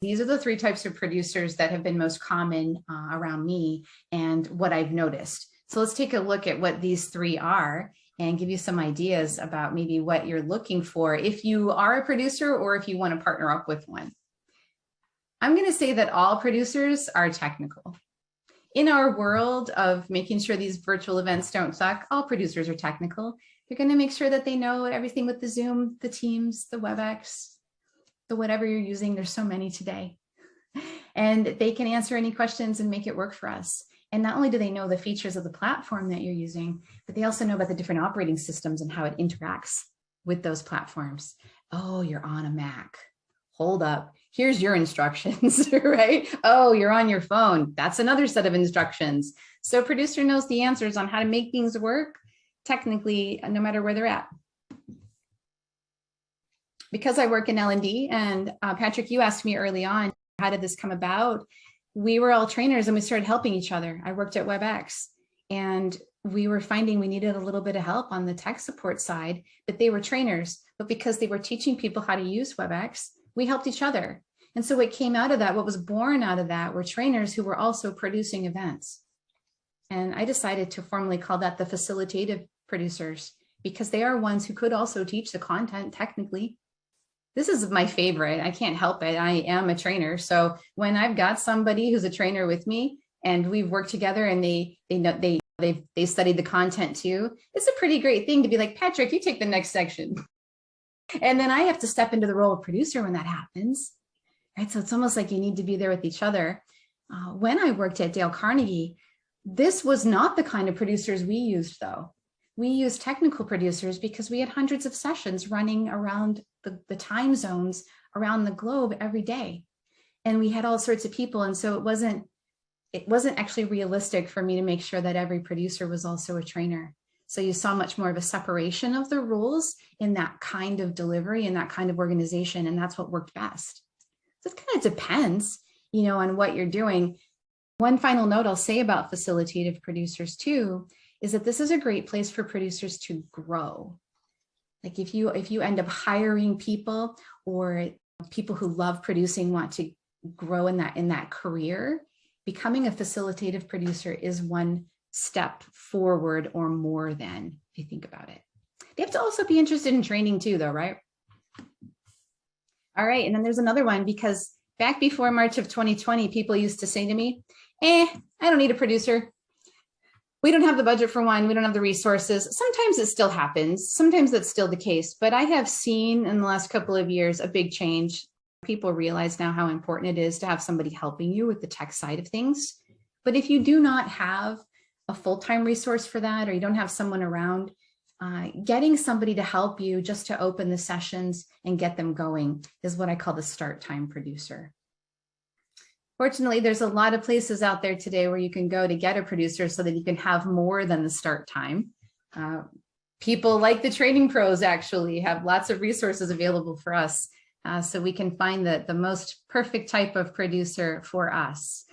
These are the three types of producers that have been most common around me and what I've noticed. So let's take a look at what these three are and give you some ideas about maybe what you're looking for if you are a producer or if you want to partner up with one. I'm going to say that all producers are technical. In our world of making sure these virtual events don't suck, all producers are technical. They're going to make sure that they know everything with the Zoom, the Teams, the WebEx, the whatever you're using. There's so many today. And they can answer any questions and make it work for us. And not only do they know the features of the platform that you're using, but they also know about the different operating systems and how it interacts with those platforms. Oh, you're on a Mac. Hold up. Here's your instructions, right? Oh, you're on your phone. That's another set of instructions. So producer knows the answers on how to make things work technically, no matter where they're at. Because I work in L&D, and Patrick, you asked me early on, how did this come about? We were all trainers and we started helping each other. I worked at WebEx and we were finding we needed a little bit of help on the tech support side, but they were trainers, but because they were teaching people how to use WebEx, we helped each other. And so what came out of that, what was born out of that, were trainers who were also producing events. And I decided to formally call that the facilitative producers, because they are ones who could also teach the content technically. This is my favorite. I can't help it. I am a trainer. So when I've got somebody who's a trainer with me and we've worked together and they studied the content too, it's a pretty great thing to be like, Patrick, you take the next section. And then I have to step into the role of producer when that happens, right? So it's almost like you need to be there with each other. When I worked at Dale Carnegie, this was not the kind of producers we used though. We used technical producers because we had hundreds of sessions running around the time zones around the globe every day. And we had all sorts of people. And so it wasn't actually realistic for me to make sure that every producer was also a trainer. So you saw much more of a separation of the roles in that kind of delivery and that kind of organization. And that's what worked best. So it kind of depends, on what you're doing. One final note I'll say about facilitative producers too, is that this is a great place for producers to grow. Like if you end up hiring people or people who love producing want to grow in that career, becoming a facilitative producer is one step forward or more than, if you think about it. They have to also be interested in training too, though, right? All right, and then there's another one, because back before March of 2020, people used to say to me, I don't need a producer. We don't have the budget for one. We don't have the resources. Sometimes it still happens. Sometimes that's still the case. But I have seen in the last couple of years a big change. People realize now how important it is to have somebody helping you with the tech side of things. But if you do not have a full-time resource for that, or you don't have someone around, getting somebody to help you just to open the sessions and get them going is what I call the start time producer. Fortunately, there's a lot of places out there today where you can go to get a producer so that you can have more than the start time. People like the TrainingPros actually have lots of resources available for us, so we can find the most perfect type of producer for us.